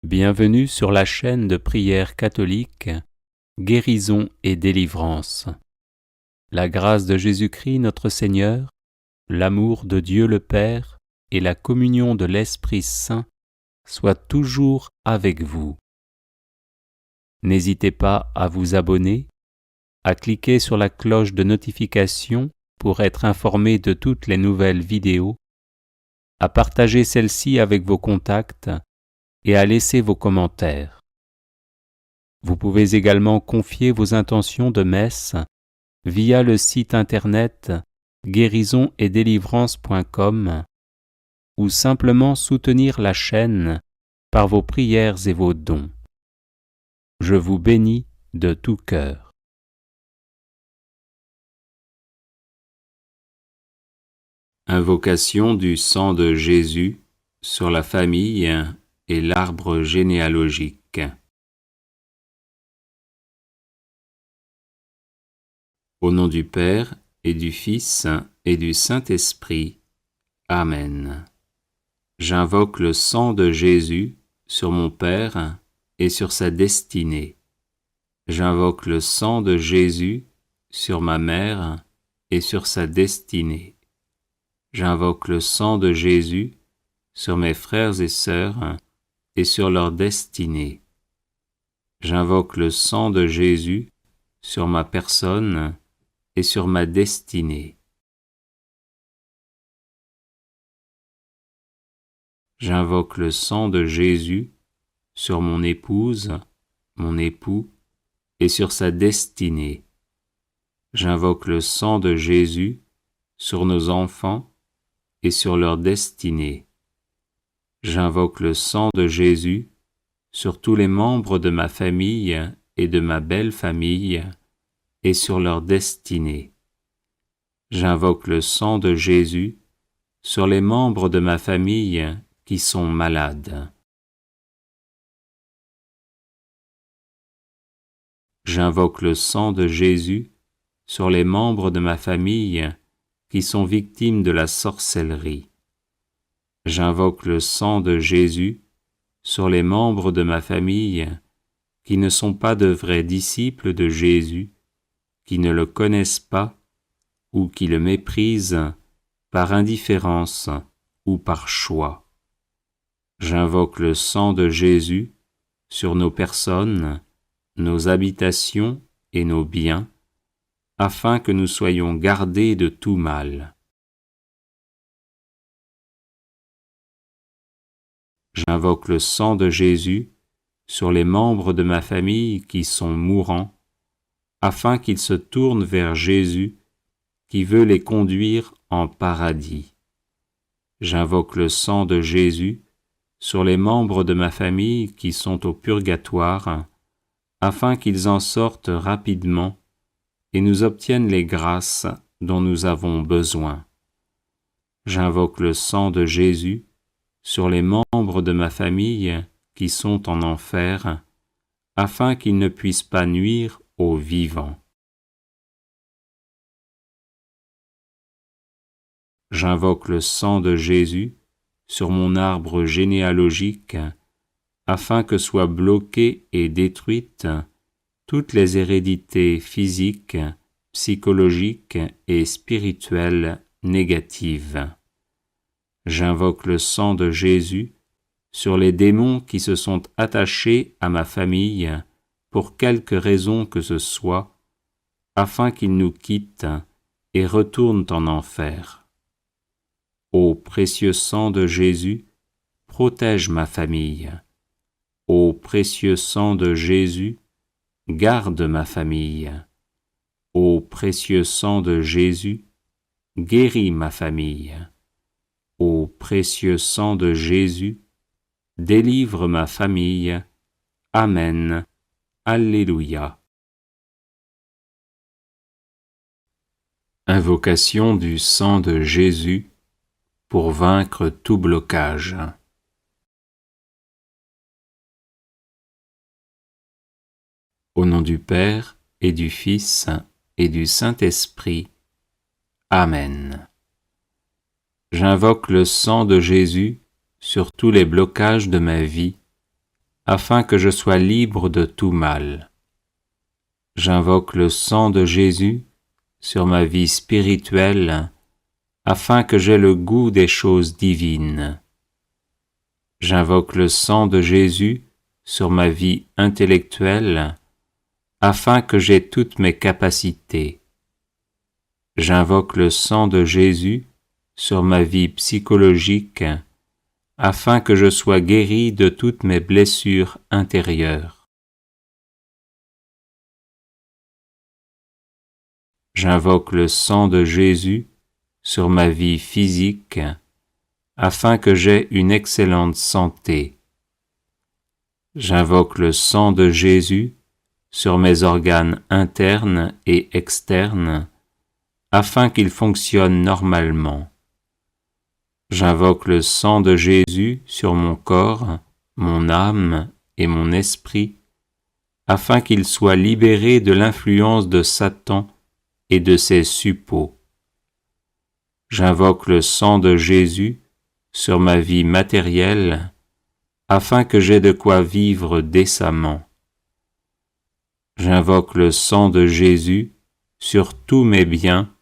Bienvenue sur la chaîne de prière catholique Guérison et délivrance. La grâce de Jésus-Christ notre Seigneur, l'amour de Dieu le Père et la communion de l'Esprit Saint soient toujours avec vous. N'hésitez pas à vous abonner, à cliquer sur la cloche de notification pour être informé de toutes les nouvelles vidéos, à partager celle-ci avec vos contacts et à laisser vos commentaires. Vous pouvez également confier vos intentions de messe via le site internet guérisonetdélivrance.com ou simplement soutenir la chaîne par vos prières et vos dons. Je vous bénis de tout cœur. Invocation du sang de Jésus sur la famille et l'arbre généalogique. Au nom du Père et du Fils et du Saint-Esprit. Amen. J'invoque le sang de Jésus sur mon Père et sur sa destinée. J'invoque le sang de Jésus sur ma mère et sur sa destinée. J'invoque le sang de Jésus sur mes frères et sœurs et sur leur destinée. J'invoque le sang de Jésus sur ma personne et sur ma destinée. J'invoque le sang de Jésus sur mon épouse, mon époux, et sur sa destinée. J'invoque le sang de Jésus sur nos enfants et sur leur destinée. J'invoque le sang de Jésus sur tous les membres de ma famille et de ma belle famille et sur leur destinée. J'invoque le sang de Jésus sur les membres de ma famille qui sont malades. J'invoque le sang de Jésus sur les membres de ma famille qui sont victimes de la sorcellerie. J'invoque le sang de Jésus sur les membres de ma famille qui ne sont pas de vrais disciples de Jésus, qui ne le connaissent pas ou qui le méprisent par indifférence ou par choix. J'invoque le sang de Jésus sur nos personnes, nos habitations et nos biens, afin que nous soyons gardés de tout mal. J'invoque le sang de Jésus sur les membres de ma famille qui sont mourants, afin qu'ils se tournent vers Jésus qui veut les conduire en paradis. J'invoque le sang de Jésus sur les membres de ma famille qui sont au purgatoire, afin qu'ils en sortent rapidement et nous obtiennent les grâces dont nous avons besoin. J'invoque le sang de Jésus sur les membres de ma famille qui sont en enfer, afin qu'ils ne puissent pas nuire aux vivants. J'invoque le sang de Jésus sur mon arbre généalogique, afin que soient bloquées et détruites toutes les hérédités physiques, psychologiques et spirituelles négatives. J'invoque le sang de Jésus sur les démons qui se sont attachés à ma famille pour quelque raison que ce soit, afin qu'ils nous quittent et retournent en enfer. Ô précieux sang de Jésus, protège ma famille. Ô précieux sang de Jésus, garde ma famille. Ô précieux sang de Jésus, guéris ma famille. Ô précieux sang de Jésus, délivre ma famille. Amen. Alléluia. Invocation du sang de Jésus pour vaincre tout blocage. Au nom du Père et du Fils et du Saint-Esprit. Amen. J'invoque le sang de Jésus sur tous les blocages de ma vie, afin que je sois libre de tout mal. J'invoque le sang de Jésus sur ma vie spirituelle, afin que j'aie le goût des choses divines. J'invoque le sang de Jésus sur ma vie intellectuelle, afin que j'aie toutes mes capacités. J'invoque le sang de Jésus sur ma vie psychologique, afin que je sois guéri de toutes mes blessures intérieures. J'invoque le sang de Jésus sur ma vie physique, afin que j'aie une excellente santé. J'invoque le sang de Jésus sur mes organes internes et externes, afin qu'ils fonctionnent normalement. J'invoque le sang de Jésus sur mon corps, mon âme et mon esprit, afin qu'ils soient libérés de l'influence de Satan et de ses suppôts. J'invoque le sang de Jésus sur ma vie matérielle, afin que j'aie de quoi vivre décemment. J'invoque le sang de Jésus sur tous mes biens,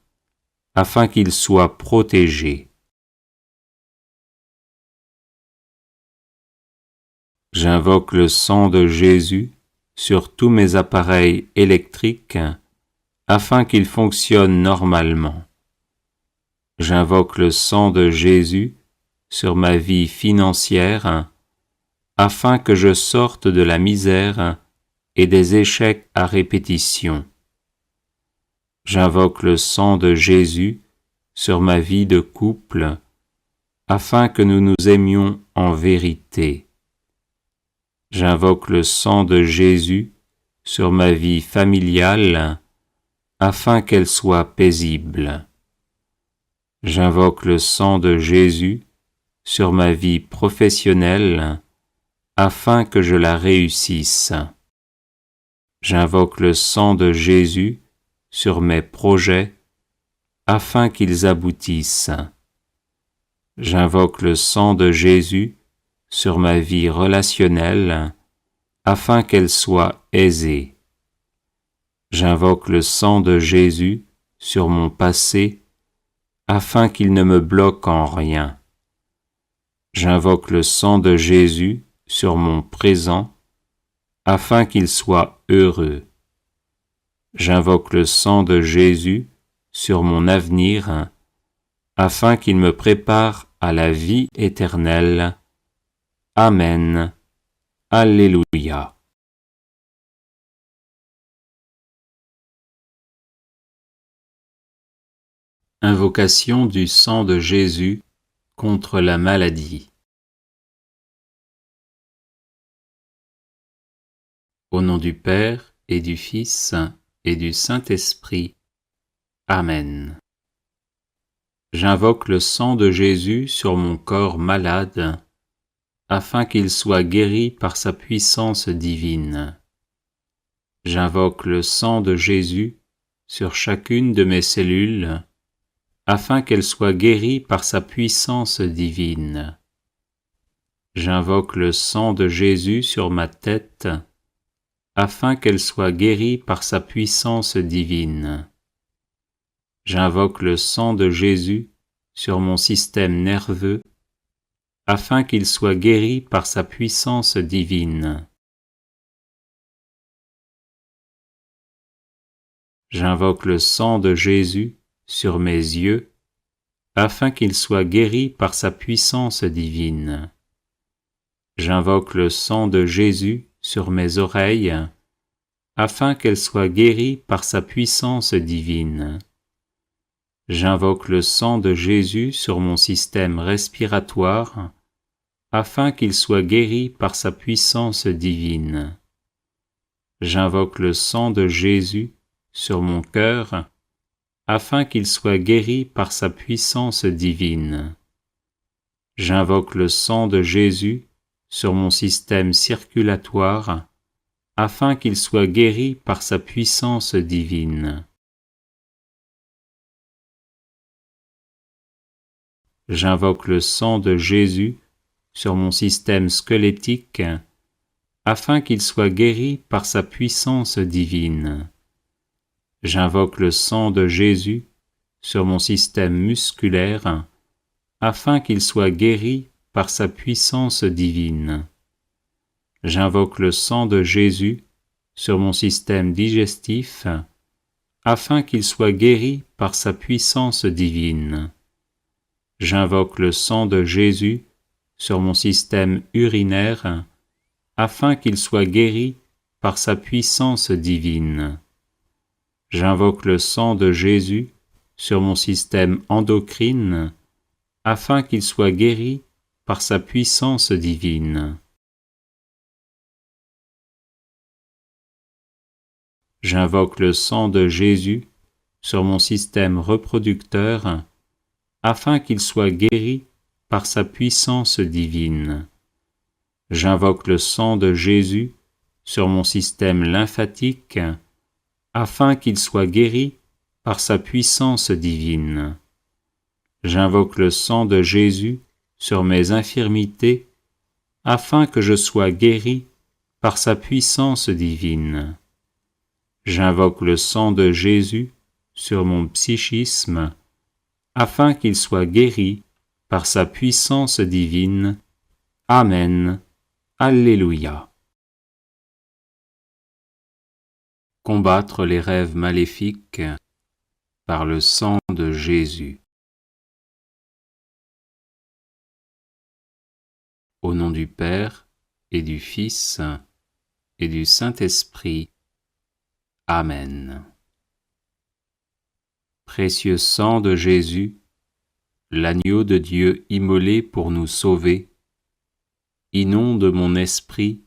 afin qu'ils soient protégés. J'invoque le sang de Jésus sur tous mes appareils électriques, afin qu'ils fonctionnent normalement. J'invoque le sang de Jésus sur ma vie financière, afin que je sorte de la misère et des échecs à répétition. J'invoque le sang de Jésus sur ma vie de couple, afin que nous nous aimions en vérité. J'invoque le sang de Jésus sur ma vie familiale, afin qu'elle soit paisible. J'invoque le sang de Jésus sur ma vie professionnelle, afin que je la réussisse. J'invoque le sang de Jésus sur mes projets, afin qu'ils aboutissent. J'invoque le sang de Jésus sur ma vie relationnelle, afin qu'elle soit aisée. J'invoque le sang de Jésus sur mon passé, afin qu'il ne me bloque en rien. J'invoque le sang de Jésus sur mon présent, afin qu'il soit heureux. J'invoque le sang de Jésus sur mon avenir, afin qu'il me prépare à la vie éternelle. Amen. Alléluia. Invocation du sang de Jésus contre la maladie. Au nom du Père et du Fils et du Saint-Esprit. Amen. J'invoque le sang de Jésus sur mon corps malade, afin qu'il soit guéri par sa puissance divine. J'invoque le sang de Jésus sur chacune de mes cellules, afin qu'elles soient guéries par sa puissance divine. J'invoque le sang de Jésus sur ma tête, afin qu'elle soit guérie par sa puissance divine. J'invoque le sang de Jésus sur mon système nerveux, afin qu'il soit guéri par sa puissance divine. J'invoque le sang de Jésus sur mes yeux, afin qu'ils soient guéris par sa puissance divine. J'invoque le sang de Jésus sur mes oreilles, afin qu'elles soient guéries par sa puissance divine. J'invoque le sang de Jésus sur mon système respiratoire, afin qu'il soit guéri par sa puissance divine. J'invoque le sang de Jésus sur mon cœur, afin qu'il soit guéri par sa puissance divine. J'invoque le sang de Jésus sur mon système circulatoire, afin qu'il soit guéri par sa puissance divine. J'invoque le sang de Jésus sur mon système squelettique, afin qu'il soit guéri par sa puissance divine. J'invoque le sang de Jésus sur mon système musculaire, afin qu'il soit guéri par sa puissance divine. J'invoque le sang de Jésus sur mon système digestif, afin qu'il soit guéri par sa puissance divine. J'invoque le sang de Jésus sur mon système urinaire, afin qu'il soit guéri par sa puissance divine. J'invoque le sang de Jésus sur mon système endocrine, afin qu'il soit guéri par sa puissance divine. J'invoque le sang de Jésus sur mon système reproducteur, afin qu'il soit guéri par sa puissance divine. J'invoque le sang de Jésus sur mon système lymphatique, afin qu'il soit guéri par sa puissance divine. J'invoque le sang de Jésus sur mes infirmités, afin que je sois guéri par sa puissance divine. J'invoque le sang de Jésus sur mon psychisme, afin qu'il soit guéri par sa puissance divine. Amen. Alléluia. Combattre les rêves maléfiques par le sang de Jésus. Au nom du Père et du Fils et du Saint-Esprit. Amen. Précieux sang de Jésus, l'agneau de Dieu immolé pour nous sauver, inonde mon esprit,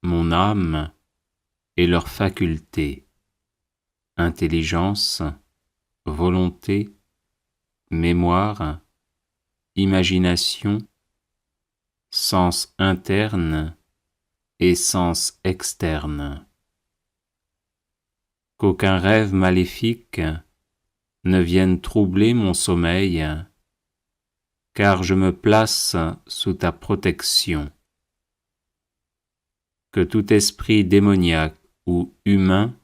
mon âme et leurs facultés, intelligence, volonté, mémoire, imagination, sens interne et sens externe. Qu'aucun rêve maléfique ne vienne troubler mon sommeil, car je me place sous ta protection. Que tout esprit démoniaque ou humain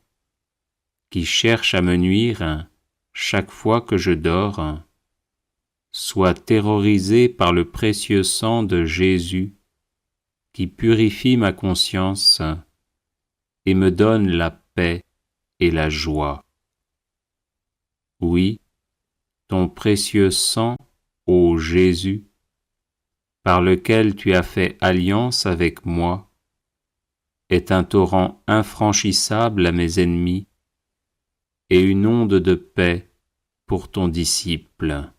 qui cherche à me nuire chaque fois que je dors soit terrorisé par le précieux sang de Jésus qui purifie ma conscience et me donne la paix et la joie. Oui, ton précieux sang, ô Jésus, par lequel tu as fait alliance avec moi, est un torrent infranchissable à mes ennemis et une onde de paix pour ton disciple.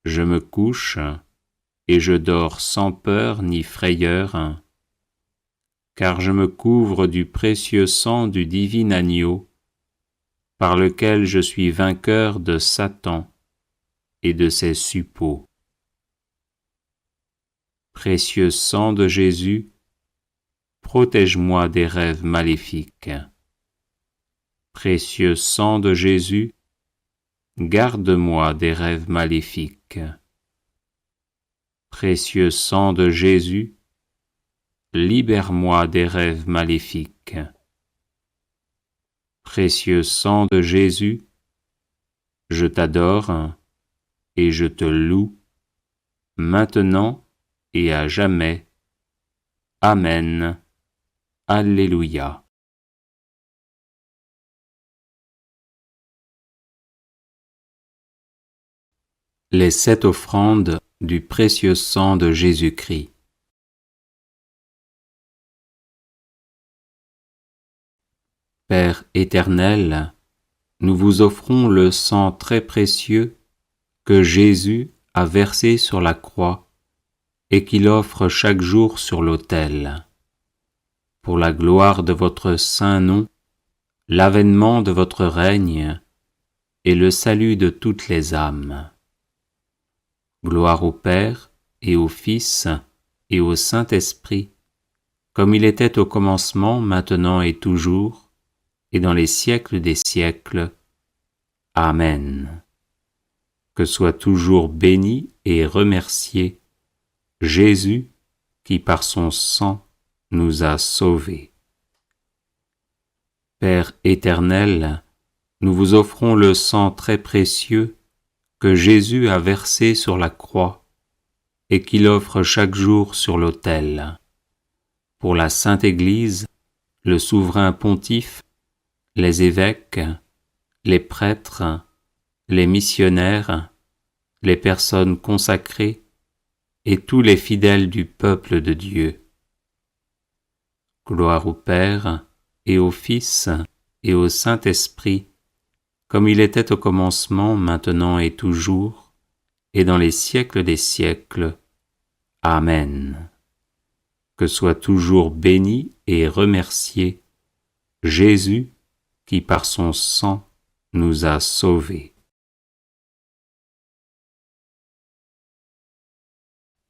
Je me couche et je dors sans peur ni frayeur, car je me couvre du précieux sang du divin agneau, par lequel je suis vainqueur de Satan et de ses suppôts. Précieux sang de Jésus, protège-moi des rêves maléfiques. Précieux sang de Jésus, garde-moi des rêves maléfiques. Précieux sang de Jésus, libère-moi des rêves maléfiques. Précieux sang de Jésus, je t'adore et je te loue, maintenant et à jamais. Amen. Alléluia. Les 7 offrandes du précieux sang de Jésus-Christ. Père éternel, nous vous offrons le sang très précieux que Jésus a versé sur la croix et qu'il offre chaque jour sur l'autel. Pour la gloire de votre saint nom, l'avènement de votre règne et le salut de toutes les âmes. Gloire au Père et au Fils et au Saint-Esprit, comme il était au commencement, maintenant et toujours, et dans les siècles des siècles. Amen. Que soit toujours béni et remercié Jésus, qui par son sang nous a sauvés. Père éternel, nous vous offrons le sang très précieux que Jésus a versé sur la croix et qu'il offre chaque jour sur l'autel. Pour la Sainte Église, le souverain pontife, les évêques, les prêtres, les missionnaires, les personnes consacrées et tous les fidèles du peuple de Dieu. Gloire au Père et au Fils et au Saint-Esprit, comme il était au commencement, maintenant et toujours, et dans les siècles des siècles. Amen. Que soit toujours béni et remercié Jésus, qui par son sang nous a sauvés.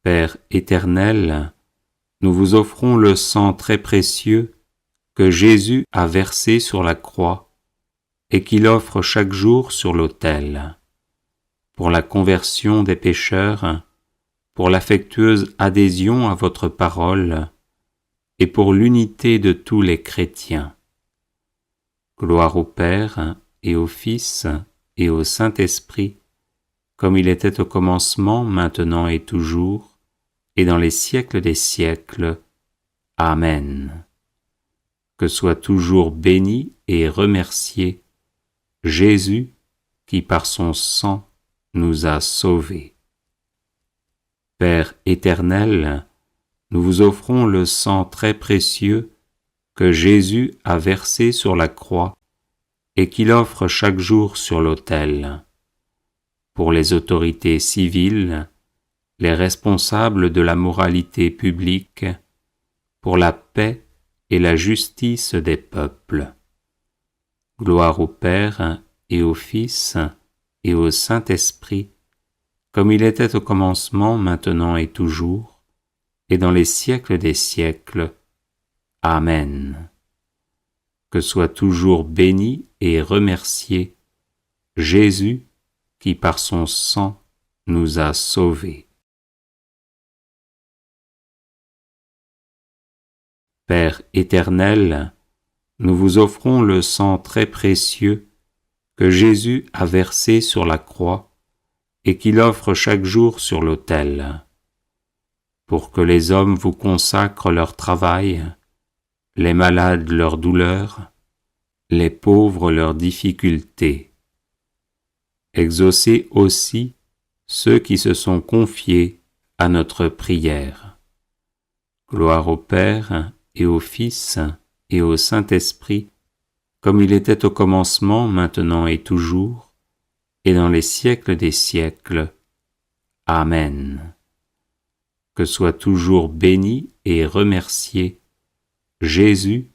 Père éternel, nous vous offrons le sang très précieux que Jésus a versé sur la croix et qu'il offre chaque jour sur l'autel, pour la conversion des pécheurs, pour l'affectueuse adhésion à votre parole et pour l'unité de tous les chrétiens. Gloire au Père et au Fils et au Saint-Esprit, comme il était au commencement, maintenant et toujours, et dans les siècles des siècles. Amen. Que soit toujours béni et remercié Jésus, qui par son sang nous a sauvés. Père éternel, nous vous offrons le sang très précieux que Jésus a versé sur la croix et qu'il offre chaque jour sur l'autel. Pour les autorités civiles, les responsables de la moralité publique, pour la paix et la justice des peuples. Gloire au Père et au Fils et au Saint-Esprit, comme il était au commencement, maintenant et toujours, et dans les siècles des siècles. Amen. Que soit toujours béni et remercié Jésus, qui par son sang nous a sauvés. Père éternel, nous vous offrons le sang très précieux que Jésus a versé sur la croix et qu'il offre chaque jour sur l'autel, pour que les hommes vous consacrent leur travail, les malades leur douleur, les pauvres leurs difficultés. Exaucez aussi ceux qui se sont confiés à notre prière. Gloire au Père et au Fils et au Saint-Esprit, comme il était au commencement, maintenant et toujours, et dans les siècles des siècles. Amen. Que soit toujours béni et remercié Jésus,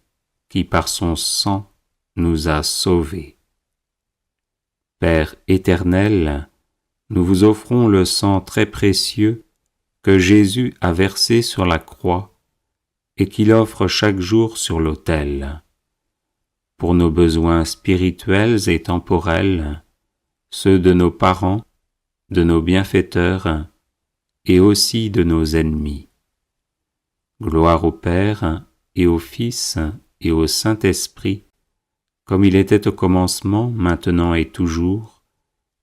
qui par son sang nous a sauvés. Père éternel, nous vous offrons le sang très précieux que Jésus a versé sur la croix et qu'il offre chaque jour sur l'autel. Pour nos besoins spirituels et temporels, ceux de nos parents, de nos bienfaiteurs et aussi de nos ennemis. Gloire au Père et au Fils et au Saint-Esprit, comme il était au commencement, maintenant et toujours,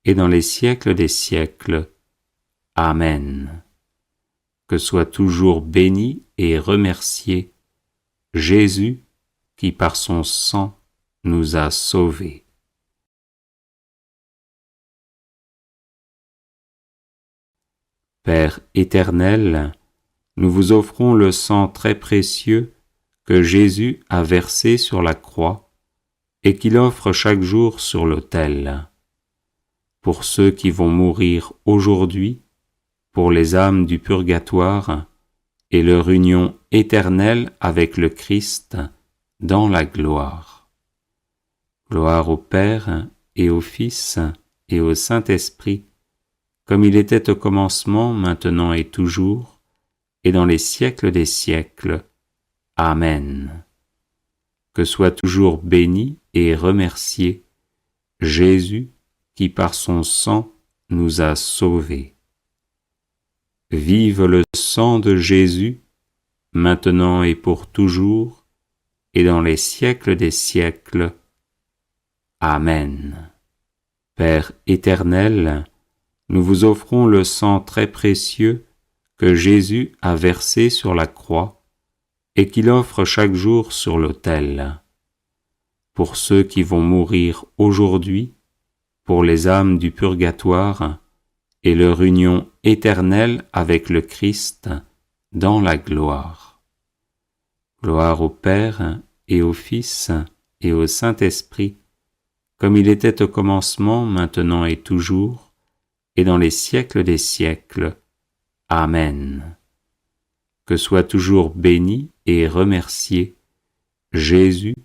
et dans les siècles des siècles. Amen. Que soit toujours béni et remercié Jésus, qui par son sang nous a sauvés. Père éternel, nous vous offrons le sang très précieux que Jésus a versé sur la croix et qu'il offre chaque jour sur l'autel. Pour ceux qui vont mourir aujourd'hui, pour les âmes du purgatoire et leur union éternelle avec le Christ dans la gloire. Gloire au Père et au Fils et au Saint-Esprit, comme il était au commencement, maintenant et toujours, et dans les siècles des siècles. Amen. Que soit toujours béni et remercié Jésus, qui par son sang nous a sauvés. Vive le sang de Jésus, maintenant et pour toujours, et dans les siècles des siècles. Amen. Père éternel, nous vous offrons le sang très précieux que Jésus a versé sur la croix et qu'il offre chaque jour sur l'autel. Pour ceux qui vont mourir aujourd'hui, pour les âmes du purgatoire et leur union éternelle avec le Christ dans la gloire. Gloire au Père et au Fils et au Saint-Esprit, comme il était au commencement, maintenant et toujours, et dans les siècles des siècles. Amen. Que soit toujours béni et remercié Jésus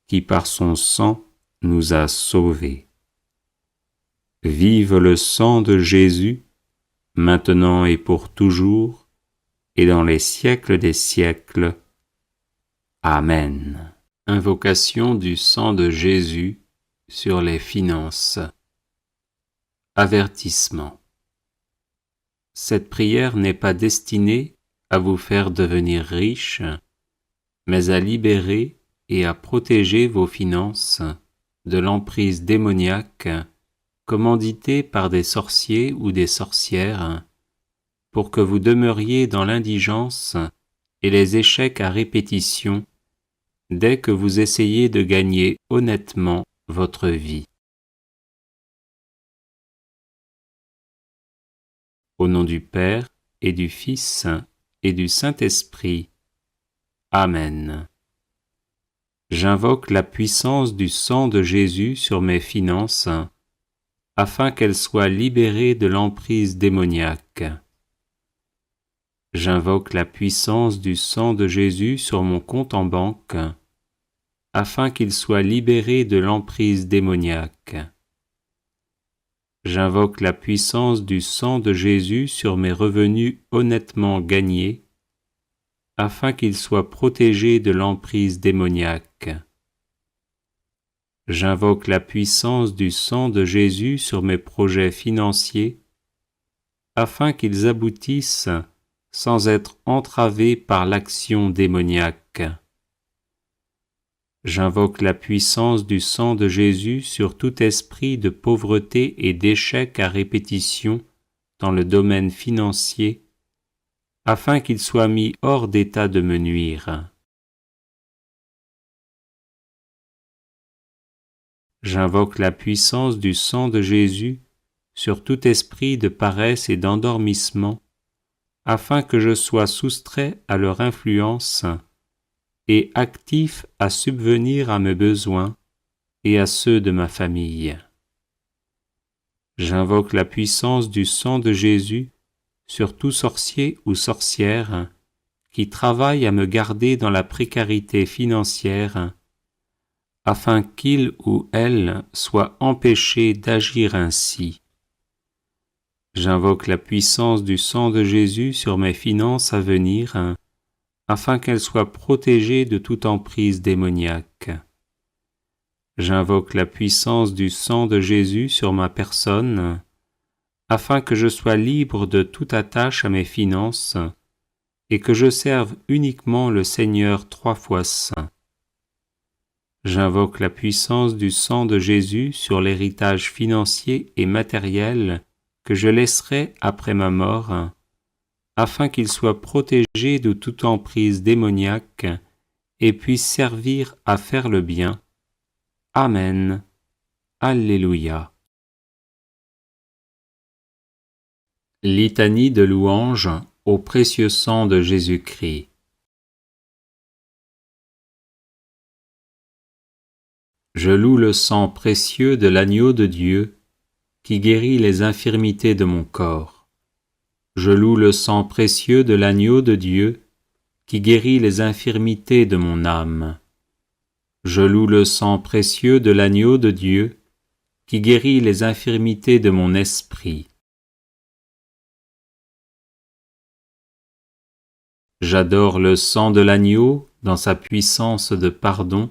qui par son sang nous a sauvés. Vive le sang de Jésus, maintenant et pour toujours, et dans les siècles des siècles. Amen. Invocation du sang de Jésus sur les finances. Avertissement. Cette prière n'est pas destinée à vous faire devenir riche, mais à libérer et à protéger vos finances de l'emprise démoniaque commanditée par des sorciers ou des sorcières pour que vous demeuriez dans l'indigence et les échecs à répétition dès que vous essayez de gagner honnêtement votre vie. Au nom du Père et du Fils et du Saint-Esprit. Amen. J'invoque la puissance du sang de Jésus sur mes finances, afin qu'elles soient libérées de l'emprise démoniaque. J'invoque la puissance du sang de Jésus sur mon compte en banque, afin qu'il soit libéré de l'emprise démoniaque. J'invoque la puissance du sang de Jésus sur mes revenus honnêtement gagnés, afin qu'ils soient protégés de l'emprise démoniaque. J'invoque la puissance du sang de Jésus sur mes projets financiers, afin qu'ils aboutissent sans être entravés par l'action démoniaque. J'invoque la puissance du sang de Jésus sur tout esprit de pauvreté et d'échec à répétition dans le domaine financier, afin qu'il soit mis hors d'état de me nuire. J'invoque la puissance du sang de Jésus sur tout esprit de paresse et d'endormissement, afin que je sois soustrait à leur influence et actif à subvenir à mes besoins et à ceux de ma famille. J'invoque la puissance du sang de Jésus sur tout sorcier ou sorcière qui travaille à me garder dans la précarité financière, afin qu'il ou elle soit empêché d'agir ainsi. J'invoque la puissance du sang de Jésus sur mes finances à venir, afin qu'elles soient protégées de toute emprise démoniaque. J'invoque la puissance du sang de Jésus sur ma personne, afin que je sois libre de toute attache à mes finances et que je serve uniquement le Seigneur 3 fois saint. J'invoque la puissance du sang de Jésus sur l'héritage financier et matériel que je laisserai après ma mort, afin qu'il soit protégé de toute emprise démoniaque et puisse servir à faire le bien. Amen. Alléluia. Litanie de louange au précieux sang de Jésus-Christ. Je loue le sang précieux de l'agneau de Dieu qui guérit les infirmités de mon corps. Je loue le sang précieux de l'agneau de Dieu qui guérit les infirmités de mon âme. Je loue le sang précieux de l'agneau de Dieu qui guérit les infirmités de mon esprit. J'adore le sang de l'agneau dans sa puissance de pardon.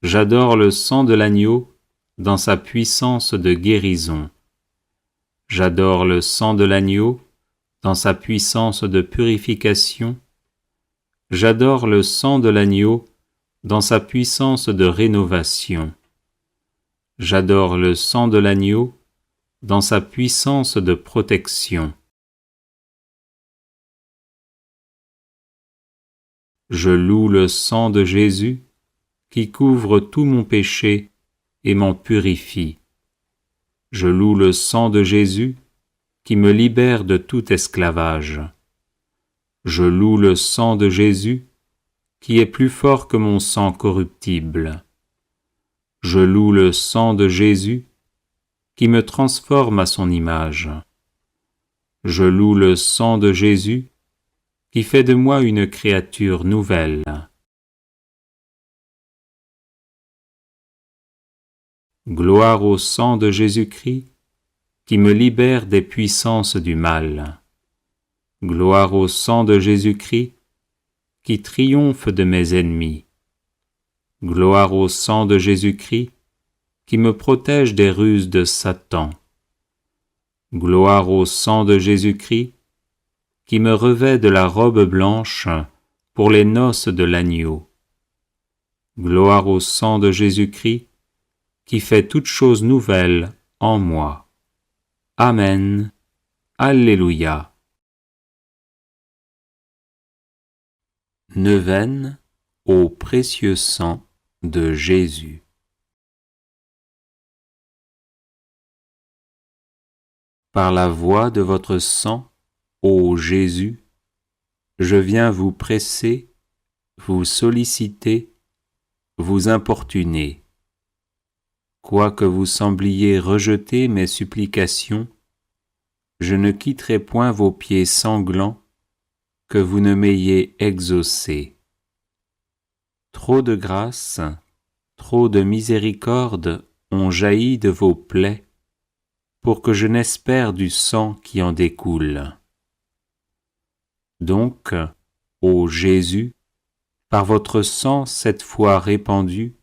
J'adore le sang de l'agneau dans sa puissance de guérison. J'adore le sang de l'agneau dans sa puissance de purification. J'adore le sang de l'agneau dans sa puissance de rénovation. J'adore le sang de l'agneau dans sa puissance de protection. Je loue le sang de Jésus qui couvre tout mon péché et m'en purifie. Je loue le sang de Jésus qui me libère de tout esclavage. Je loue le sang de Jésus qui est plus fort que mon sang corruptible. Je loue le sang de Jésus qui me transforme à son image. Je loue le sang de Jésus qui fait de moi une créature nouvelle. Gloire au sang de Jésus-Christ qui me libère des puissances du mal. Gloire au sang de Jésus-Christ qui triomphe de mes ennemis. Gloire au sang de Jésus-Christ qui me protège des ruses de Satan. Gloire au sang de Jésus-Christ qui me revêt de la robe blanche pour les noces de l'agneau. Gloire au sang de Jésus-Christ qui fait toutes choses nouvelles en moi. Amen. Alléluia. Neuvaine au précieux sang de Jésus. Par la voie de votre sang, ô Jésus, je viens vous presser, vous solliciter, vous importuner. Quoique vous sembliez rejeter mes supplications, je ne quitterai point vos pieds sanglants, que vous ne m'ayez exaucé. Trop de grâce, trop de miséricorde ont jailli de vos plaies, pour que je n'espère du sang qui en découle. Donc, ô Jésus, par votre sang cette fois répandu,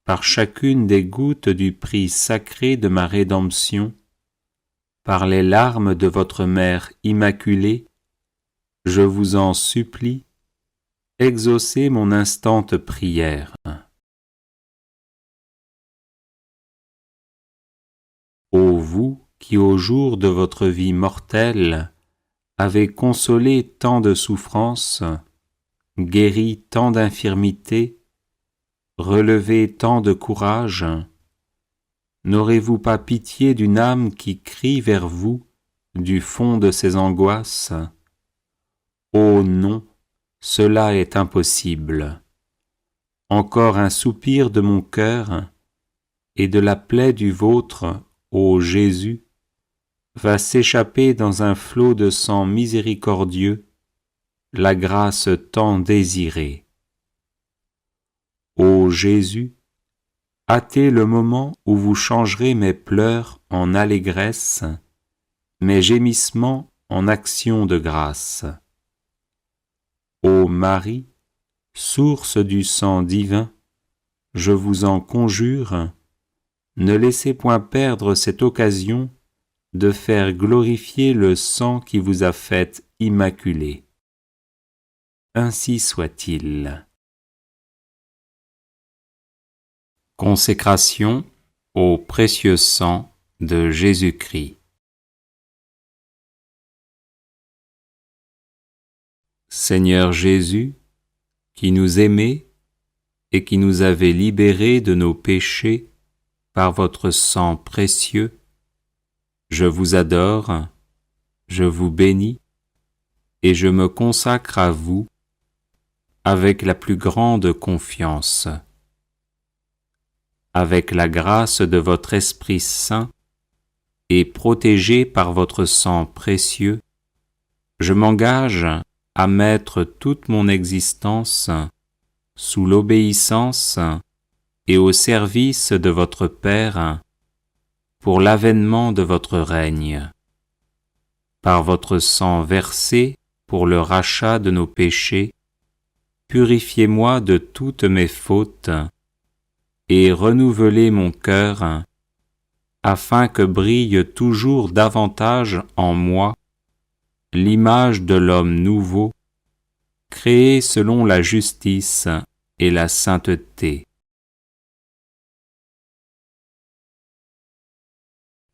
par chacune des gouttes du prix sacré de ma rédemption, par les larmes de votre Mère immaculée, je vous en supplie, exaucez mon instante prière. Ô vous qui au jour de votre vie mortelle avez consolé tant de souffrances, guéri tant d'infirmités, relevé tant de courage, n'aurez-vous pas pitié d'une âme qui crie vers vous du fond de ses angoisses? Oh non, cela est impossible. Encore un soupir de mon cœur et de la plaie du vôtre, ô Jésus, va s'échapper dans un flot de sang miséricordieux, la grâce tant désirée. Ô Jésus, hâtez le moment où vous changerez mes pleurs en allégresse, mes gémissements en actions de grâce. Ô Marie, source du sang divin, je vous en conjure, ne laissez point perdre cette occasion de faire glorifier le sang qui vous a faite immaculée. Ainsi soit-il. Consécration au précieux sang de Jésus-Christ. Seigneur Jésus, qui nous aimez et qui nous avez libérés de nos péchés par votre sang précieux, je vous adore, je vous bénis et je me consacre à vous avec la plus grande confiance. Avec la grâce de votre Esprit Saint et protégé par votre sang précieux, je m'engage à mettre toute mon existence sous l'obéissance et au service de votre Père pour l'avènement de votre règne. Par votre sang versé pour le rachat de nos péchés, purifiez-moi de toutes mes fautes et renouvelez mon cœur, afin que brille toujours davantage en moi l'image de l'homme nouveau, créé selon la justice et la sainteté.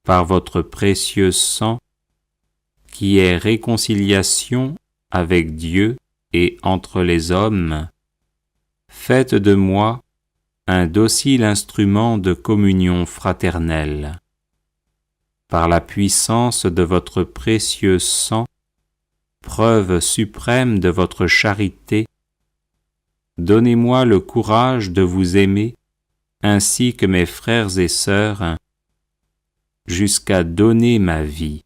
Par votre précieux sang, qui est réconciliation avec Dieu et entre les hommes, faites de moi un docile instrument de communion fraternelle. Par la puissance de votre précieux sang, preuve suprême de votre charité, donnez-moi le courage de vous aimer ainsi que mes frères et sœurs, jusqu'à donner ma vie.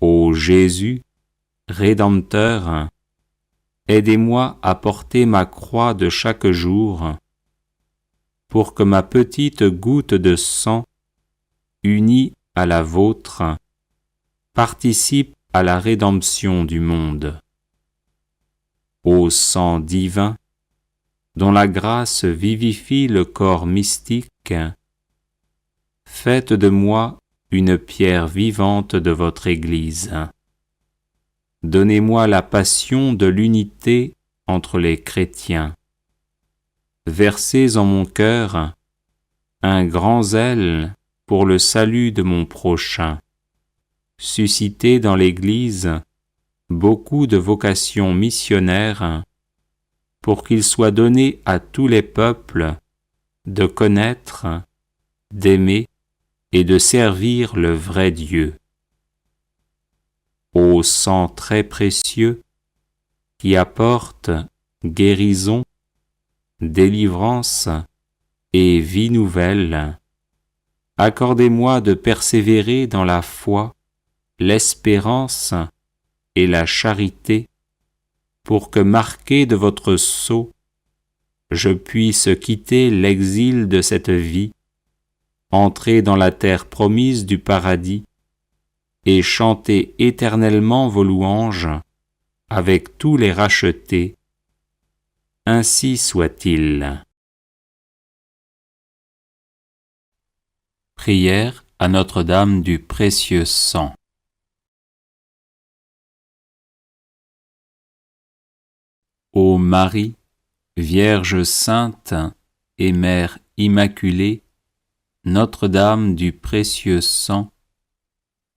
Ô Jésus, Rédempteur, aidez-moi à porter ma croix de chaque jour, pour que ma petite goutte de sang, unie à la vôtre, participe à la rédemption du monde. Ô sang divin, dont la grâce vivifie le corps mystique, faites de moi une pierre vivante de votre Église. Donnez-moi la passion de l'unité entre les chrétiens. Versez en mon cœur un grand zèle pour le salut de mon prochain. Suscitez dans l'Église beaucoup de vocations missionnaires pour qu'il soit donné à tous les peuples de connaître, d'aimer et de servir le vrai Dieu. Ô sang très précieux qui apporte guérison, délivrance et vie nouvelle, accordez-moi de persévérer dans la foi, l'espérance et la charité, pour que, marqué de votre sceau, je puisse quitter l'exil de cette vie, entrer dans la terre promise du paradis et chanter éternellement vos louanges avec tous les rachetés. Ainsi soit-il. Prière à Notre-Dame du précieux sang. Ô Marie, Vierge sainte et Mère immaculée, Notre-Dame du précieux sang,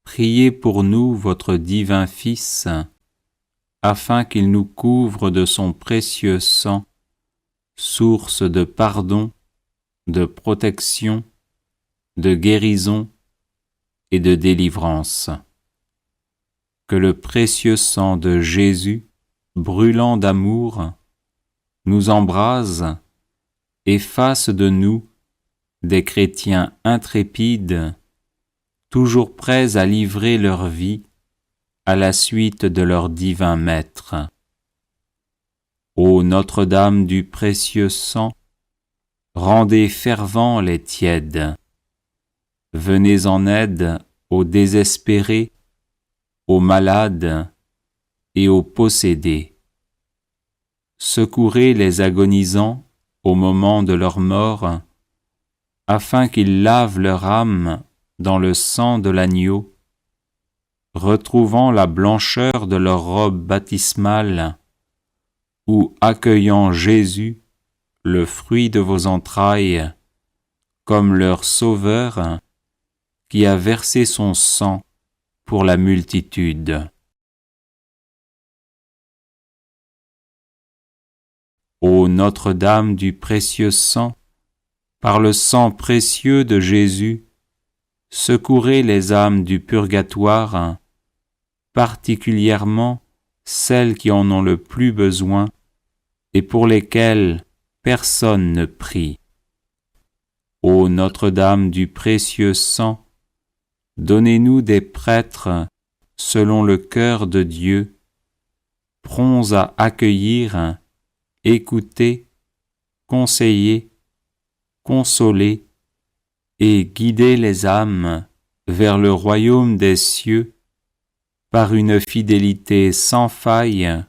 priez pour nous votre divin Fils, afin qu'il nous couvre de son précieux sang, source de pardon, de protection, de guérison et de délivrance. Que le précieux sang de Jésus, brûlant d'amour, nous embrase et fasse de nous des chrétiens intrépides, toujours prêts à livrer leur vie à la suite de leur divin Maître. Ô Notre-Dame du précieux sang, rendez fervents les tièdes. Venez en aide aux désespérés, aux malades et aux possédés. Secourez les agonisants au moment de leur mort, afin qu'ils lavent leur âme dans le sang de l'agneau, retrouvant la blancheur de leur robe baptismale, ou accueillant Jésus, le fruit de vos entrailles, comme leur Sauveur, qui a versé son sang pour la multitude. Ô Notre-Dame du précieux sang, par le sang précieux de Jésus, secourez les âmes du purgatoire, particulièrement celles qui en ont le plus besoin et pour lesquelles personne ne prie. Ô Notre-Dame du précieux sang, donnez-nous des prêtres selon le cœur de Dieu, prompts à accueillir, écouter, conseiller, consoler et guider les âmes vers le royaume des cieux par une fidélité sans faille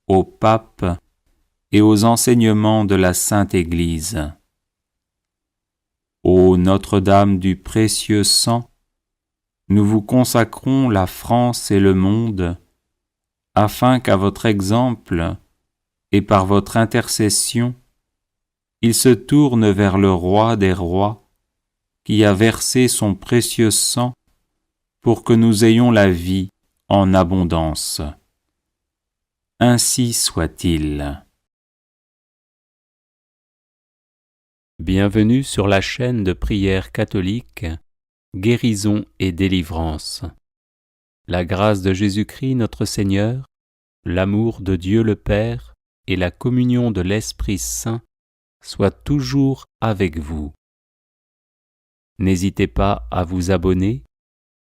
au pape et aux enseignements de la Sainte Église. Ô Notre-Dame du précieux sang, nous vous consacrons la France et le monde, afin qu'à votre exemple et par votre intercession, ils se tournent vers le Roi des rois, qui a versé son précieux sang pour que nous ayons la vie en abondance. Ainsi soit-il. Bienvenue sur la chaîne de prière catholique Guérison et délivrance. La grâce de Jésus-Christ notre Seigneur, l'amour de Dieu le Père et la communion de l'Esprit Saint soient toujours avec vous. N'hésitez pas à vous abonner,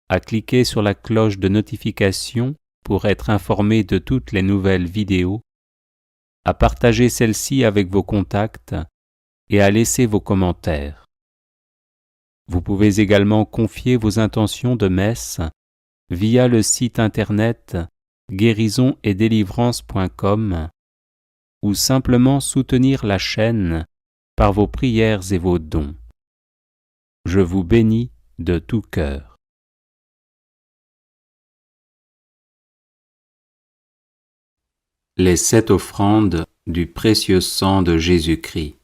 à cliquer sur la cloche de notification pour être informé de toutes les nouvelles vidéos, à partager celle-ci avec vos contacts et à laisser vos commentaires. Vous pouvez également confier vos intentions de messe via le site internet guérisonetdélivrance.com ou simplement soutenir la chaîne par vos prières et vos dons. Je vous bénis de tout cœur. Les 7 offrandes du précieux sang de Jésus-Christ.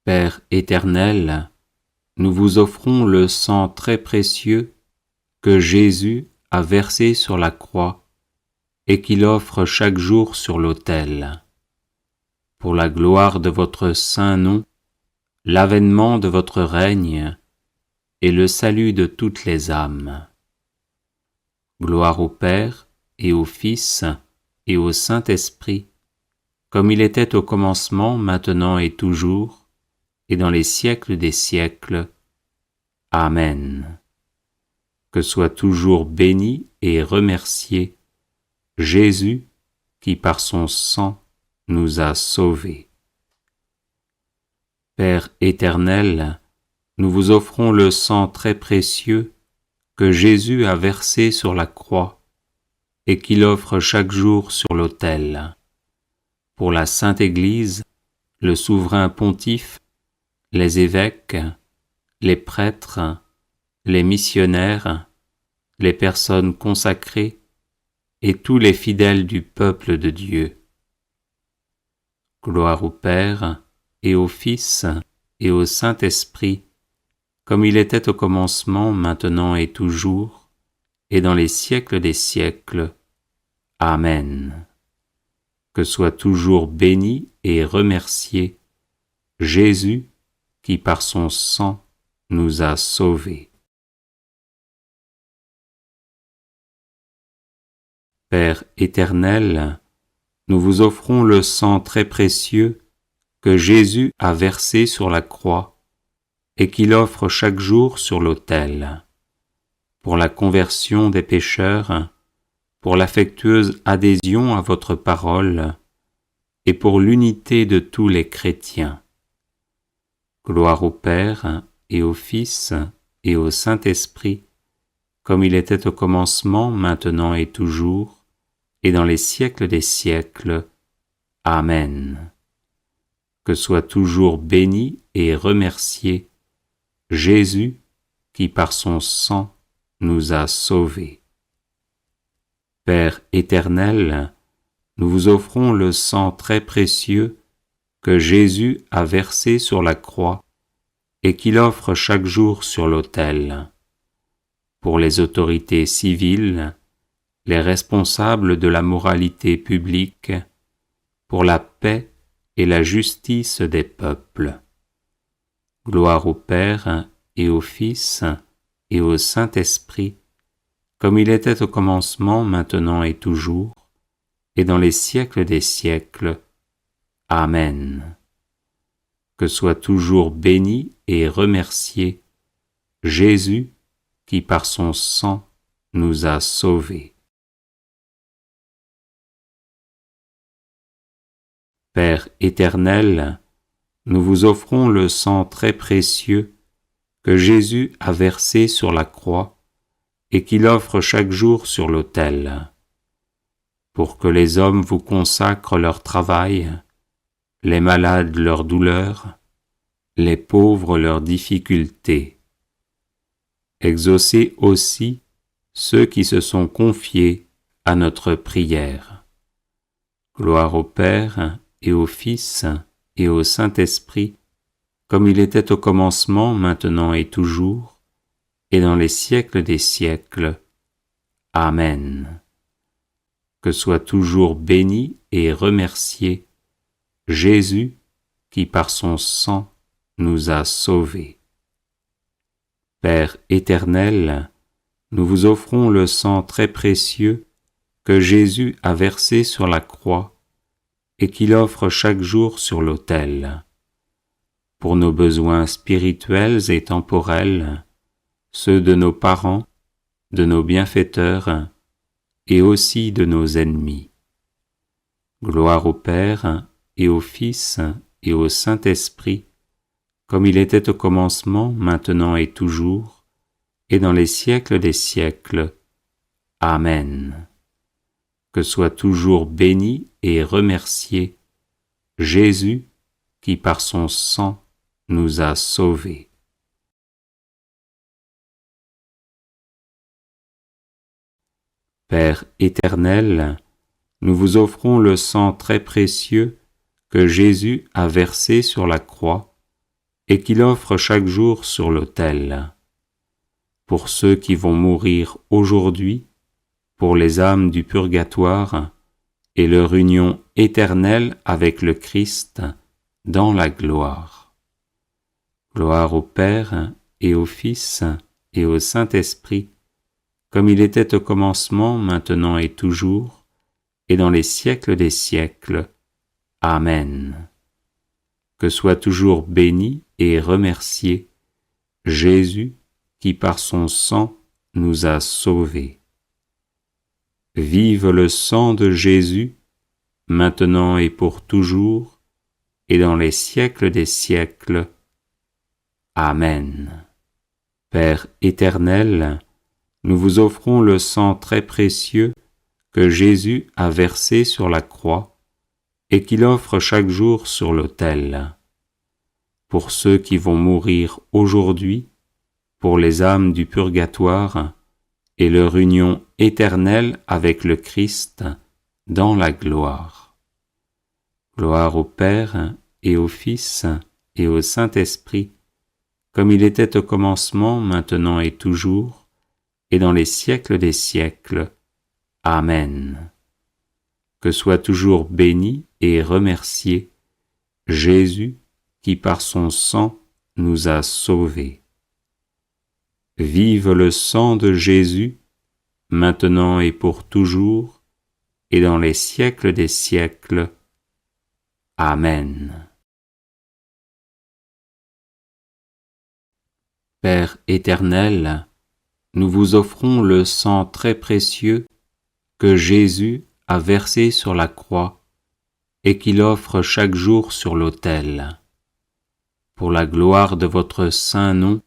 Père éternel, nous vous offrons le sang très précieux que Jésus a versé sur la croix et qu'il offre chaque jour sur l'autel. Pour la gloire de votre saint nom, l'avènement de votre règne et le salut de toutes les âmes. Gloire au Père et au Fils et au Saint-Esprit, comme il était au commencement, maintenant et toujours, et dans les siècles des siècles. Amen. Que soit toujours béni et remercié Jésus qui par son sang nous a sauvés. Père éternel, nous vous offrons le sang très précieux que Jésus a versé sur la croix et qu'il offre chaque jour sur l'autel. Pour la Sainte Église, le souverain pontife, les évêques, les prêtres, les missionnaires, les personnes consacrées et tous les fidèles du peuple de Dieu. Gloire au Père et au Fils et au Saint-Esprit, comme il était au commencement, maintenant et toujours, et dans les siècles des siècles. Amen. Que soit toujours béni et remercié Jésus qui par son sang nous a sauvés. Père éternel, nous vous offrons le sang très précieux que Jésus a versé sur la croix et qu'il offre chaque jour sur l'autel, pour la conversion des pécheurs, pour l'affectueuse adhésion à votre parole et pour l'unité de tous les chrétiens. Gloire au Père et au Fils et au Saint-Esprit, comme il était au commencement, maintenant et toujours, et dans les siècles des siècles. Amen. Que soit toujours béni et remercié Jésus qui par son sang nous a sauvés. Père éternel, nous vous offrons le sang très précieux que Jésus a versé sur la croix et qu'il offre chaque jour sur l'autel. Pour les autorités civiles, les responsables de la moralité publique, pour la paix et la justice des peuples. Gloire au Père et au Fils et au Saint-Esprit, comme il était au commencement, maintenant et toujours, et dans les siècles des siècles. Amen. Que soit toujours béni et remercié Jésus qui par son sang nous a sauvés. Père éternel, nous vous offrons le sang très précieux que Jésus a versé sur la croix et qu'il offre chaque jour sur l'autel, pour que les hommes vous consacrent leur travail, les malades leur douleur, les pauvres leurs difficultés. Exaucez aussi ceux qui se sont confiés à notre prière. Gloire au Père et au Fils et au Saint-Esprit, comme il était au commencement, maintenant et toujours, et dans les siècles des siècles. Amen. Que soit toujours béni et remercié Jésus qui par son sang nous a sauvés. Père éternel, nous vous offrons le sang très précieux que Jésus a versé sur la croix et qu'il offre chaque jour sur l'autel. Pour nos besoins spirituels et temporels, ceux de nos parents, de nos bienfaiteurs et aussi de nos ennemis. Gloire au Père et au Fils et au Saint-Esprit, comme il était au commencement, maintenant et toujours, et dans les siècles des siècles. Amen. Que soit toujours béni et remercié Jésus qui par son sang nous a sauvés. Père éternel, nous vous offrons le sang très précieux que Jésus a versé sur la croix et qu'il offre chaque jour sur l'autel. Pour ceux qui vont mourir aujourd'hui, pour les âmes du purgatoire et leur union éternelle avec le Christ dans la gloire. Gloire au Père et au Fils et au Saint-Esprit, comme il était au commencement, maintenant et toujours, et dans les siècles des siècles. Amen. Que soit toujours béni et remercié Jésus qui par son sang nous a sauvés. Vive le sang de Jésus, maintenant et pour toujours, et dans les siècles des siècles. Amen. Père éternel, nous vous offrons le sang très précieux que Jésus a versé sur la croix et qu'il offre chaque jour sur l'autel. Pour ceux qui vont mourir aujourd'hui, pour les âmes du purgatoire et leur union éternelle avec le Christ dans la gloire. Gloire au Père et au Fils et au Saint-Esprit, comme il était au commencement, maintenant et toujours, et dans les siècles des siècles. Amen. Que soit toujours béni et remercié Jésus qui par son sang nous a sauvés. Vive le sang de Jésus, maintenant et pour toujours, et dans les siècles des siècles. Amen. Père éternel, nous vous offrons le sang très précieux que Jésus a versé sur la croix et qu'il offre chaque jour sur l'autel. Pour la gloire de votre saint nom,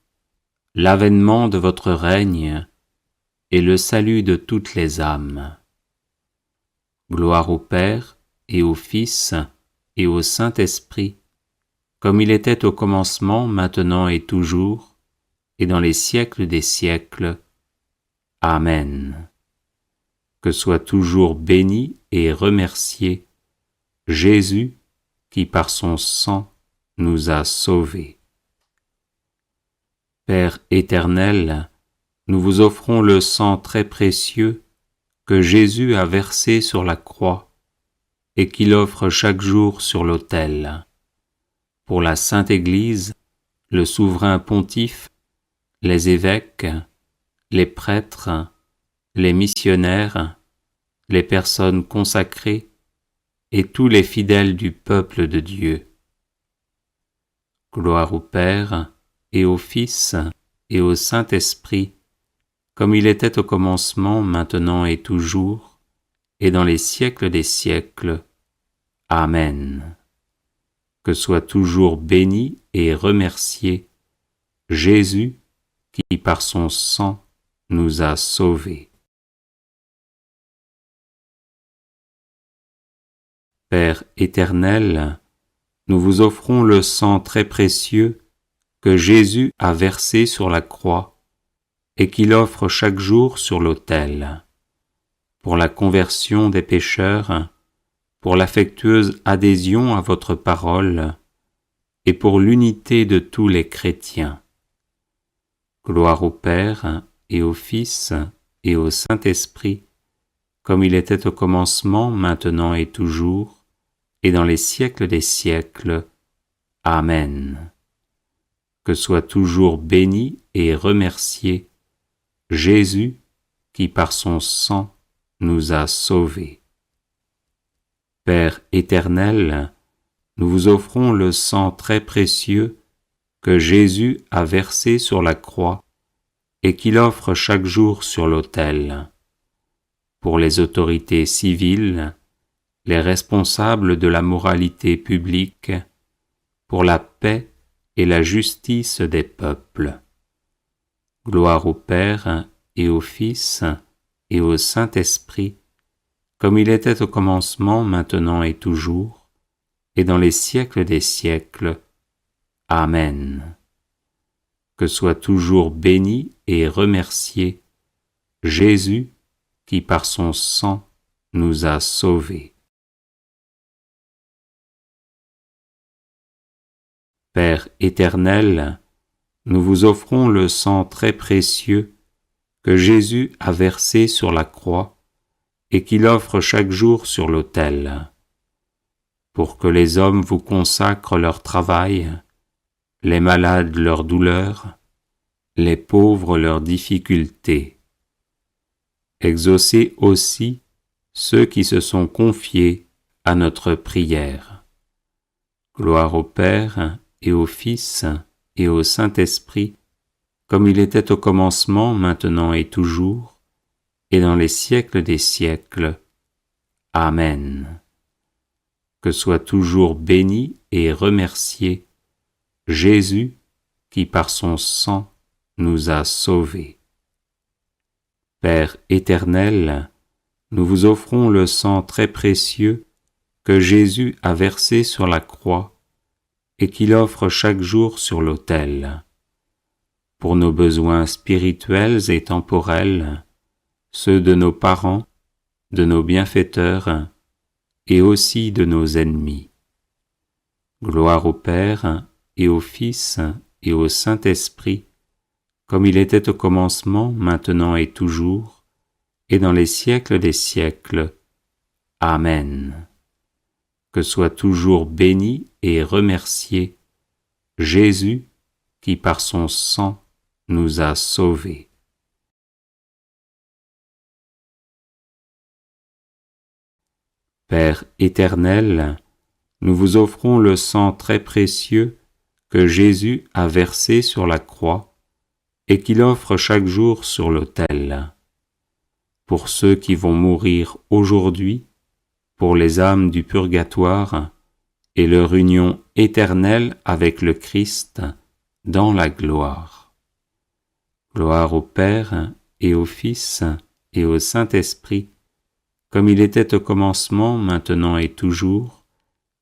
l'avènement de votre règne et le salut de toutes les âmes. Gloire au Père et au Fils et au Saint-Esprit, comme il était au commencement, maintenant et toujours, et dans les siècles des siècles. Amen. Que soit toujours béni et remercié Jésus qui par son sang nous a sauvés. Père éternel, nous vous offrons le sang très précieux que Jésus a versé sur la croix et qu'il offre chaque jour sur l'autel. Pour la Sainte Église, le souverain pontife, les évêques, les prêtres, les missionnaires, les personnes consacrées et tous les fidèles du peuple de Dieu. Gloire au Père et au Fils et au Saint-Esprit, comme il était au commencement, maintenant et toujours, et dans les siècles des siècles. Amen. Que soit toujours béni et remercié Jésus qui par son sang nous a sauvés. Père éternel, nous vous offrons le sang très précieux que Jésus a versé sur la croix et qu'il offre chaque jour sur l'autel, pour la conversion des pécheurs, pour l'affectueuse adhésion à votre parole et pour l'unité de tous les chrétiens. Gloire au Père et au Fils et au Saint-Esprit, comme il était au commencement, maintenant et toujours, et dans les siècles des siècles. Amen. Que soit toujours béni et remercié Jésus qui par son sang nous a sauvés. Père éternel, nous vous offrons le sang très précieux que Jésus a versé sur la croix et qu'il offre chaque jour sur l'autel, pour les autorités civiles, les responsables de la moralité publique, pour la paix et la justice des peuples. Gloire au Père et au Fils et au Saint-Esprit, comme il était au commencement, maintenant et toujours, et dans les siècles des siècles. Amen. Que soit toujours béni et remercié Jésus qui par son sang nous a sauvés. Père éternel, nous vous offrons le sang très précieux que Jésus a versé sur la croix et qu'il offre chaque jour sur l'autel, pour que les hommes vous consacrent leur travail, les malades leur douleur, les pauvres leurs difficultés. Exaucez aussi ceux qui se sont confiés à notre prière. Gloire au Père et au Fils et au Saint-Esprit, comme il était au commencement, maintenant et toujours, et dans les siècles des siècles. Amen. Que soit toujours béni et remercié Jésus qui par son sang nous a sauvés. Père éternel, nous vous offrons le sang très précieux que Jésus a versé sur la croix et qu'il offre chaque jour sur l'autel, pour nos besoins spirituels et temporels, ceux de nos parents, de nos bienfaiteurs et aussi de nos ennemis. Gloire au Père et au Fils et au Saint-Esprit, comme il était au commencement, maintenant et toujours, et dans les siècles des siècles. Amen. Que soit toujours béni et remercié Jésus qui par son sang nous a sauvés. Père éternel, nous vous offrons le sang très précieux que Jésus a versé sur la croix et qu'il offre chaque jour sur l'autel, pour ceux qui vont mourir aujourd'hui, pour les âmes du purgatoire et leur union éternelle avec le Christ dans la gloire. Gloire au Père et au Fils et au Saint-Esprit, comme il était au commencement, maintenant et toujours,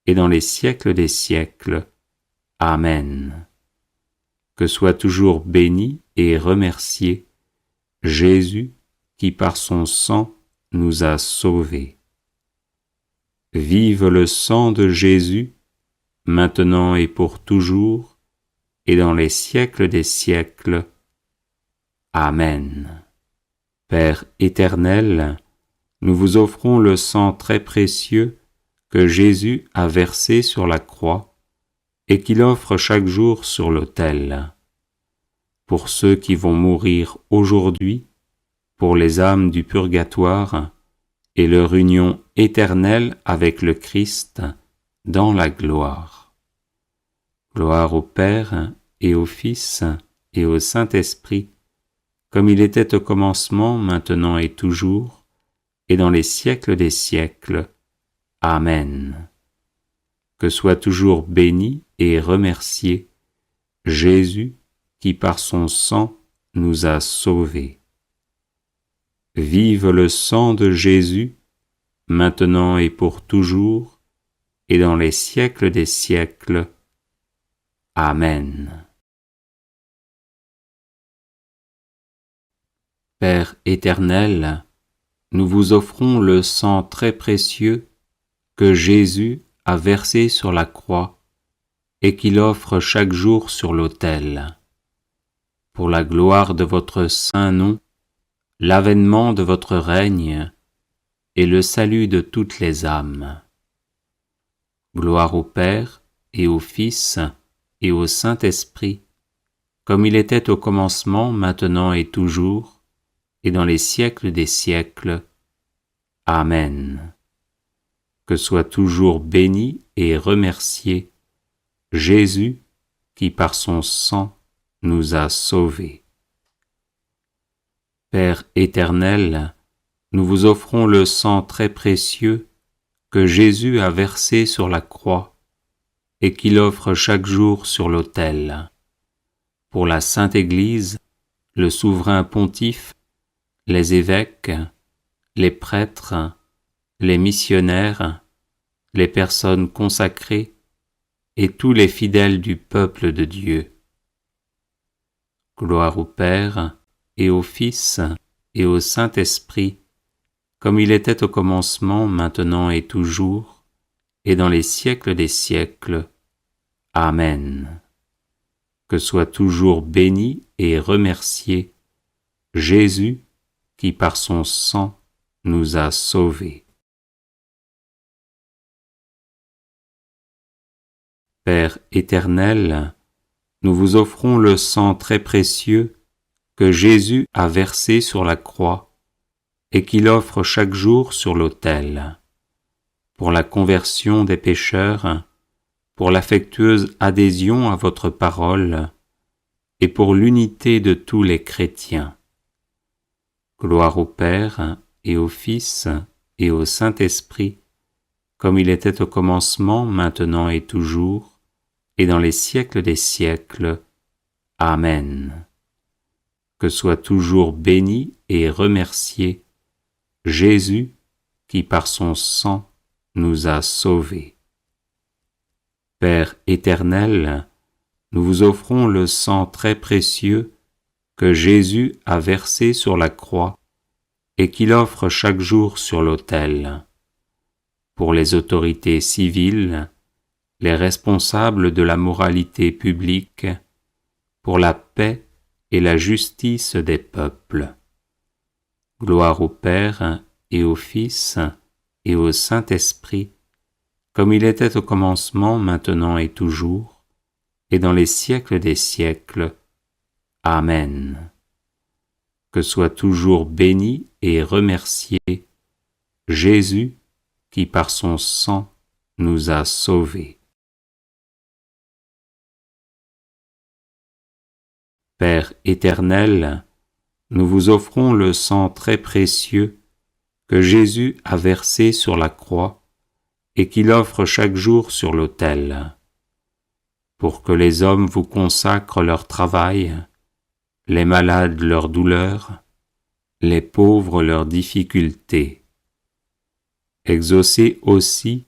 et dans les siècles des siècles. Amen. Que soit toujours béni et remercié Jésus qui par son sang nous a sauvés. Vive le sang de Jésus, maintenant et pour toujours, et dans les siècles des siècles. Amen. Père éternel, nous vous offrons le sang très précieux que Jésus a versé sur la croix et qu'il offre chaque jour sur l'autel, pour ceux qui vont mourir aujourd'hui, pour les âmes du purgatoire et leur union éternelle avec le Christ dans la gloire. Gloire au Père et au Fils et au Saint-Esprit, comme il était au commencement, maintenant et toujours, et dans les siècles des siècles. Amen. Que soit toujours béni et remercié Jésus qui par son sang nous a sauvés. Vive le sang de Jésus, maintenant et pour toujours, et dans les siècles des siècles. Amen. Père éternel, nous vous offrons le sang très précieux que Jésus a versé sur la croix et qu'il offre chaque jour sur l'autel. Pour la gloire de votre saint nom, l'avènement de votre règne et le salut de toutes les âmes. Gloire au Père et au Fils et au Saint-Esprit, comme il était au commencement, maintenant et toujours, et dans les siècles des siècles. Amen. Que soit toujours béni et remercié Jésus qui par son sang nous a sauvés. Père éternel, nous vous offrons le sang très précieux que Jésus a versé sur la croix et qu'il offre chaque jour sur l'autel. Pour la Sainte Église, le souverain pontife, les évêques, les prêtres, les missionnaires, les personnes consacrées et tous les fidèles du peuple de Dieu. Gloire au Père et au Fils et au Saint-Esprit, comme il était au commencement, maintenant et toujours, et dans les siècles des siècles. Amen. Que soit toujours béni et remercié Jésus qui par son sang nous a sauvés. Père éternel, nous vous offrons le sang très précieux que Jésus a versé sur la croix et qu'il offre chaque jour sur l'autel, pour la conversion des pécheurs, pour l'affectueuse adhésion à votre parole et pour l'unité de tous les chrétiens. Gloire au Père et au Fils et au Saint-Esprit, comme il était au commencement, maintenant et toujours, et dans les siècles des siècles. Amen. Que soit toujours béni et remercié Jésus qui par son sang nous a sauvés. Père éternel, nous vous offrons le sang très précieux que Jésus a versé sur la croix et qu'il offre chaque jour sur l'autel. Pour les autorités civiles, les responsables de la moralité publique, pour la paix et la justice des peuples. Gloire au Père et au Fils et au Saint-Esprit, comme il était au commencement, maintenant et toujours, et dans les siècles des siècles. Amen. Que soit toujours béni et remercié Jésus qui par son sang nous a sauvés. Père éternel, nous vous offrons le sang très précieux que Jésus a versé sur la croix et qu'il offre chaque jour sur l'autel, pour que les hommes vous consacrent leur travail, les malades leurs douleurs, les pauvres leurs difficultés. Exaucez aussi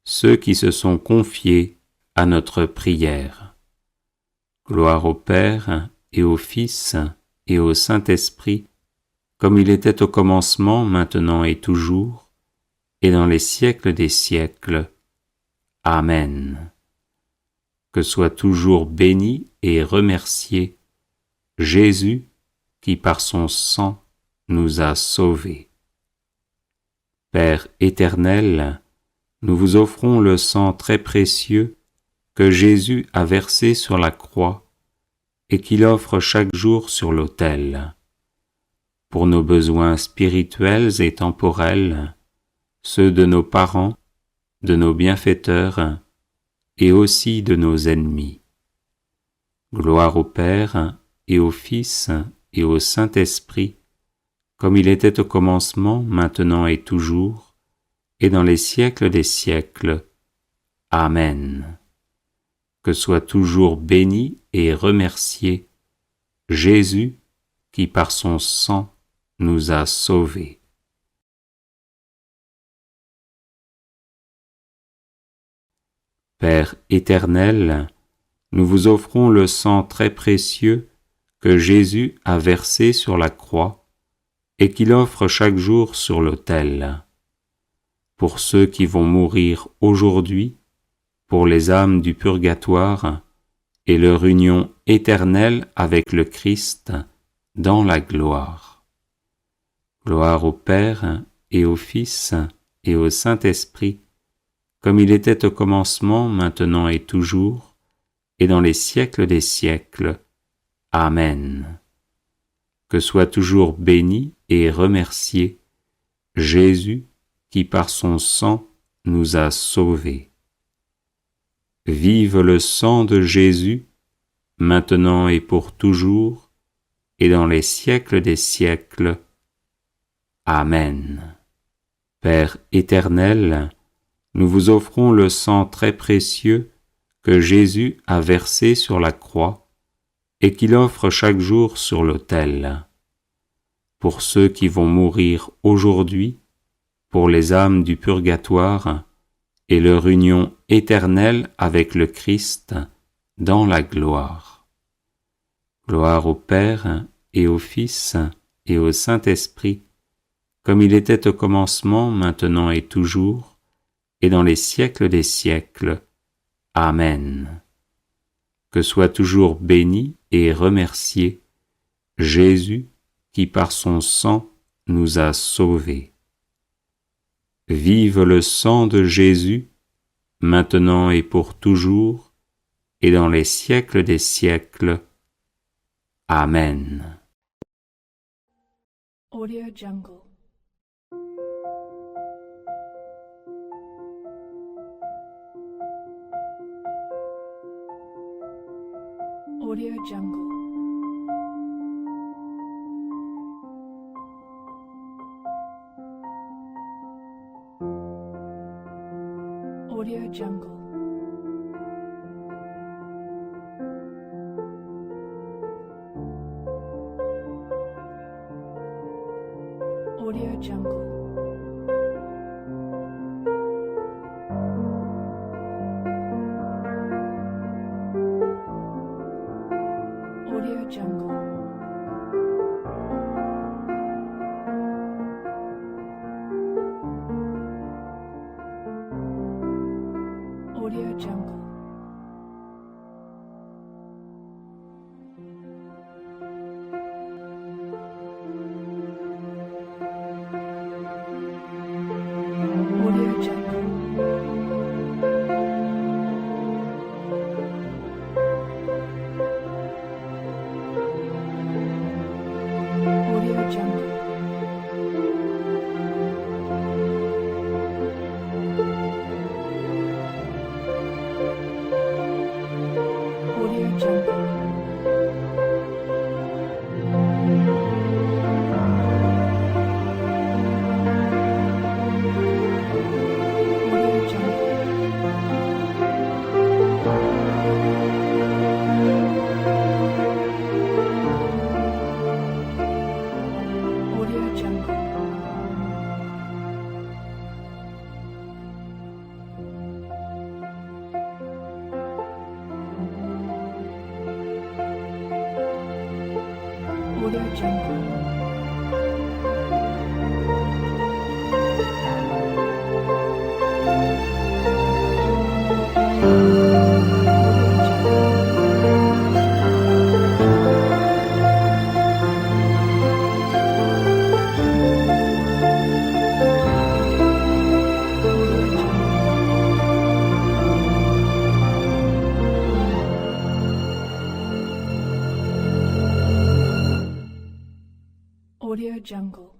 ceux qui se sont confiés à notre prière. Gloire au Père et au Fils et au Saint-Esprit, comme il était au commencement, maintenant et toujours, et dans les siècles des siècles. Amen. Que soit toujours béni et remercié Jésus qui par son sang nous a sauvés. Père éternel, nous vous offrons le sang très précieux que Jésus a versé sur la croix et qu'il offre chaque jour sur l'autel. Pour nos besoins spirituels et temporels, ceux de nos parents, de nos bienfaiteurs et aussi de nos ennemis. Gloire au Père et au Fils et au Saint-Esprit, comme il était au commencement, maintenant et toujours, et dans les siècles des siècles. Amen. Que soit toujours béni et remercié Jésus qui par son sang nous a sauvés. Père éternel, nous vous offrons le sang très précieux que Jésus a versé sur la croix et qu'il offre chaque jour sur l'autel. Pour ceux qui vont mourir aujourd'hui, pour les âmes du purgatoire et leur union éternelle avec le Christ dans la gloire. Gloire au Père et au Fils et au Saint-Esprit, comme il était au commencement, maintenant et toujours, et dans les siècles des siècles. Amen. Que soit toujours béni et remercié Jésus qui par son sang nous a sauvés. Vive le sang de Jésus, maintenant et pour toujours, et dans les siècles des siècles. Amen. Père éternel, nous vous offrons le sang très précieux que Jésus a versé sur la croix et qu'il offre chaque jour sur l'autel. Pour ceux qui vont mourir aujourd'hui, pour les âmes du purgatoire et leur union éternelle avec le Christ dans la gloire. Gloire au Père et au Fils et au Saint-Esprit, comme il était au commencement, maintenant et toujours, et dans les siècles des siècles. Amen. Que soit toujours béni et remercié Jésus qui par son sang nous a sauvés. Vive le sang de Jésus, maintenant et pour toujours, et dans les siècles des siècles. Amen. Audio Jungle. Audio Jungle. Audio Jungle. Audio Jungle. Audio Jungle. Audio Jungle. Audio Jungle. Audio Jungle. Audio Jungle. Audio Jungle. Audio Jungle. Audio Jungle. Audio Jungle.